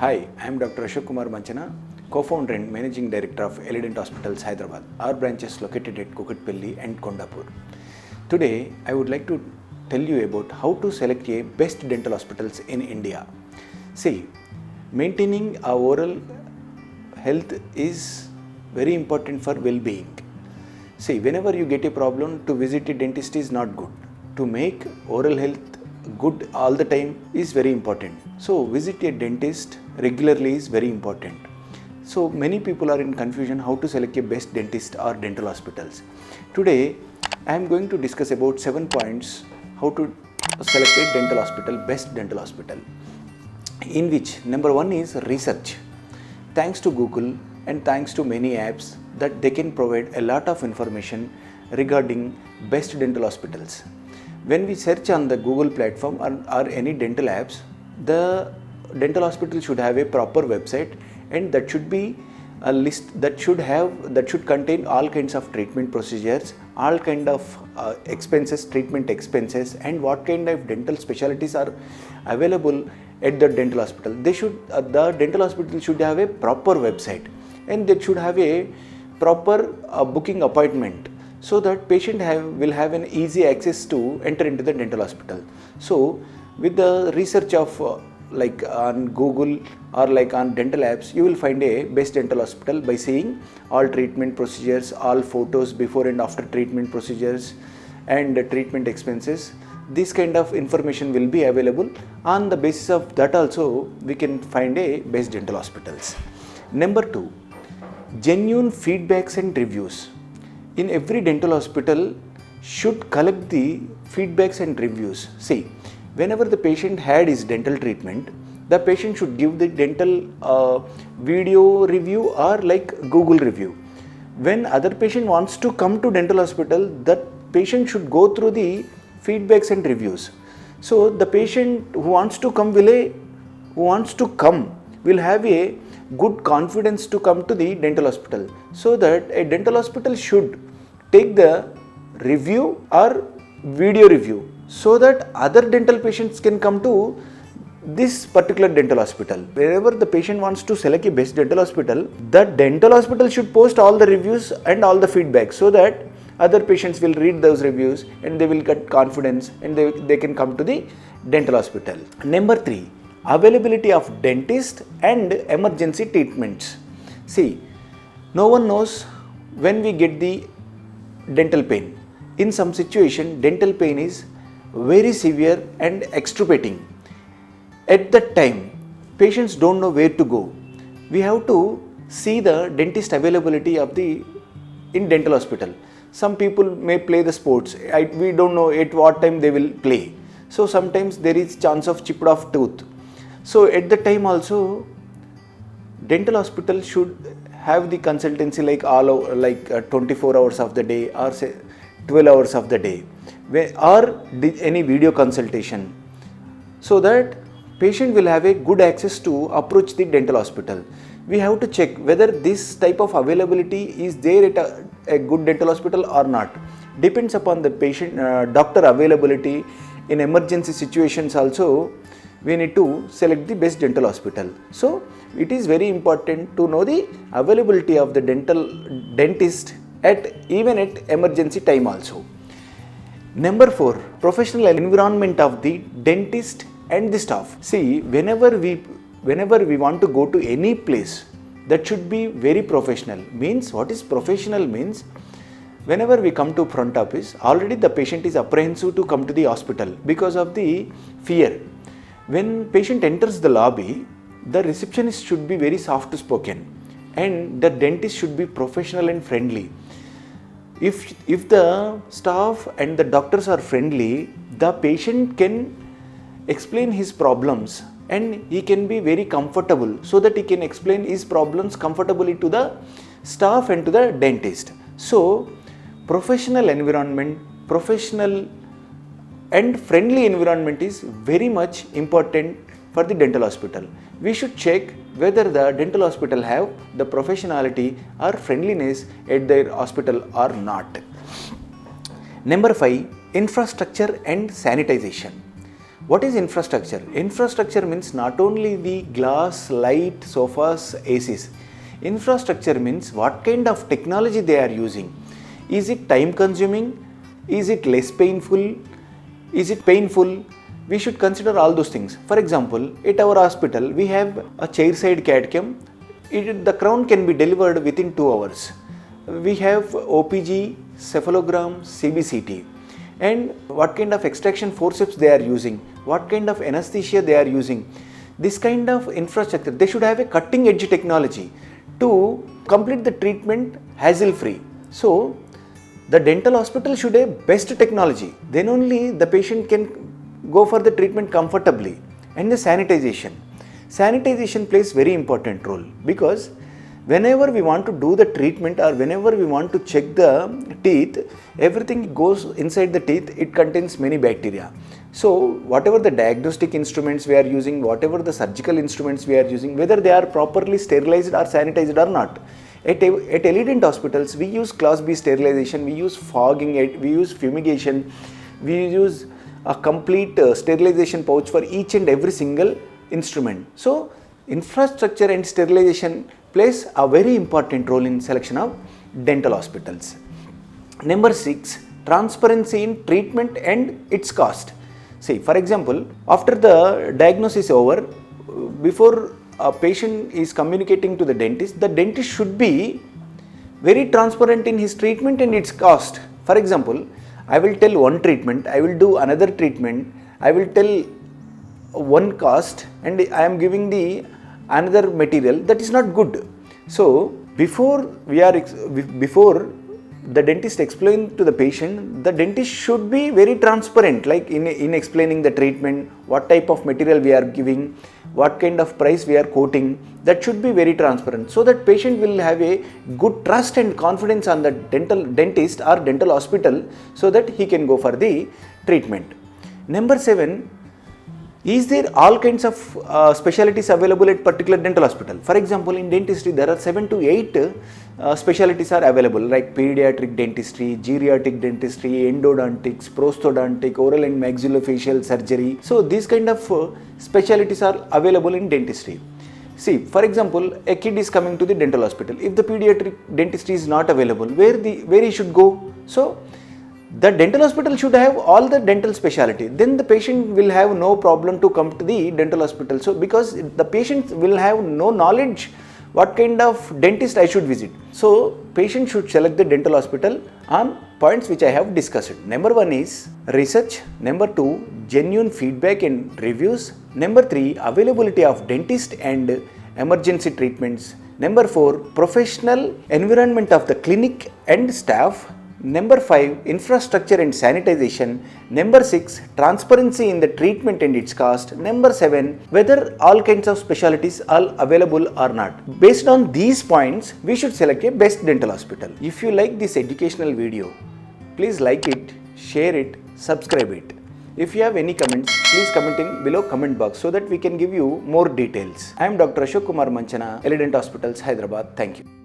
Hi, I am Dr. Ashok Kumar Manchana, co-founder and managing director of Elident Hospitals, Hyderabad. Our branch is located at Kukatpalli and Kondapur. Today, I would like to tell you about how to select a best dental hospitals in India. See, maintaining our oral health is very important for well-being. See, whenever you get a problem, to visit a dentist is not good. To make oral health good all the time is very important. So, visit a dentist regularly is very important. So, many people are in confusion how to select a best dentist or dental hospitals. Today, I am going to discuss about 7 points how to select a dental hospital, best dental hospital. In which number 1 is research. Thanks to Google and thanks to many apps that they can provide a lot of information regarding best dental hospitals. When we search on the Google platform or any dental apps, the dental hospital should have a proper website, and that should be a list that should contain all kinds of treatment procedures, all kind of treatment expenses, and what kind of dental specialties are available at the dental hospital. The dental hospital should have a proper website, and they should have a proper booking appointment, so that patient will have an easy access to enter into the dental hospital. So with the research of like on Google or like on dental apps, you will find a best dental hospital by seeing all treatment procedures, all photos before and after treatment procedures, and treatment expenses. This kind of information will be available. On the basis of that also, we can find a best dental hospitals. Number 2, genuine feedbacks and reviews. In every dental hospital should collect the feedbacks and reviews. See, whenever the patient had his dental treatment, the patient should give the dental video review or like Google review. When other patient wants to come to dental hospital, that patient should go through the feedbacks and reviews. So the patient who wants to come will have a good confidence to come to the dental hospital. So that a dental hospital should take the review or video review, so that other dental patients can come to this particular dental hospital. Wherever the patient wants to select a best dental hospital, the dental hospital should post all the reviews and all the feedback, so that other patients will read those reviews and they will get confidence and they can come to the dental hospital. Number 3, availability of dentist and emergency treatments. See, no one knows when we get the dental pain. In some situation, dental pain is very severe and extirpating. At that time, patients don't know where to go. We have to see the dentist availability in dental hospital. Some people may play the sports. We don't know at what time they will play. So sometimes there is chance of chipped off tooth. So at the time also, dental hospital should have the consultancy like 24 hours of the day, or say 12 hours of the day, or any video consultation, so that patient will have a good access to approach the dental hospital. We have to check whether this type of availability is there at a good dental hospital or not. Depends upon the patient doctor availability. In emergency situations also, we need to select the best dental hospital. So it is very important to know the availability of the dentist even at emergency time also. Number 4, professional environment of the dentist and the staff. See, whenever we want to go to any place, that should be very professional. Means, what is professional means, whenever we come to front office, already the patient is apprehensive to come to the hospital because of the fear. When patient enters the lobby, the receptionist should be very soft spoken, and the dentist should be professional and friendly. If the staff and the doctors are friendly, the patient can explain his problems and he can be very comfortable, so that he can explain his problems comfortably to the staff and to the dentist. So professional environment, professional and friendly environment is very much important for the dental hospital. We should check whether the dental hospital have the professionality or friendliness at their hospital or not. Number 5, infrastructure and sanitization. What is infrastructure? Infrastructure means not only the glass, light, sofas, ACs. Infrastructure means what kind of technology they are using. Is it time consuming? Is it less painful? Is it painful? We should consider all those things. For example, at our hospital, we have a chairside CAD cam. The crown can be delivered within 2 hours. We have OPG, cephalogram, CBCT. And what kind of extraction forceps they are using, what kind of anesthesia they are using. This kind of infrastructure, they should have a cutting edge technology to complete the treatment hassle-free. So, the dental hospital should have best technology. Then only the patient can go for the treatment comfortably. And the sanitization. Sanitization plays very important role because whenever we want to do the treatment or whenever we want to check the teeth, everything goes inside the teeth, it contains many bacteria. So whatever the diagnostic instruments we are using, whatever the surgical instruments we are using, whether they are properly sterilized or sanitized or not. At Elident hospitals, we use class B sterilization, we use fogging, we use fumigation, we use a complete sterilization pouch for each and every single instrument. So infrastructure and sterilization plays a very important role in selection of dental hospitals. Number 6, transparency in treatment and its cost. See, for example, after the diagnosis is over, before a patient is communicating to the dentist should be very transparent in his treatment and its cost. For example, I will tell one treatment, I will do another treatment, I will tell one cost and I am giving the another material. That is not good. So before the dentist explain to the patient, the dentist should be very transparent, like in explaining the treatment, what type of material we are giving, what kind of price we are quoting. That should be very transparent so that patient will have a good trust and confidence on the dentist or dental hospital so that he can go for the treatment. Number 7, is there all kinds of specialties available at particular dental hospital? For example, in dentistry, there are 7 to 8 specialties are available, like pediatric dentistry, geriatric dentistry, endodontics, prosthodontic, oral and maxillofacial surgery. So these kind of specialties are available in dentistry. See, for example, a kid is coming to the dental hospital. If the pediatric dentistry is not available, where he should go? So the dental hospital should have all the dental specialty. Then the patient will have no problem to come to the dental hospital. So because the patient will have no knowledge what kind of dentist I should visit. So patient should select the dental hospital on points which I have discussed. Number 1 is research. Number 2, genuine feedback and reviews. Number 3, availability of dentist and emergency treatments. Number 4, professional environment of the clinic and staff. Number 5, infrastructure and sanitization. Number 6, transparency in the treatment and its cost. Number 7, whether all kinds of specialties are available or not. Based on these points, we should select a best dental hospital. If you like this educational video, please like it, share it, subscribe it. If you have any comments, please comment in below comment box so that we can give you more details. I am Dr. Ashok Kumar Manchana, Elident Hospitals, Hyderabad. Thank you.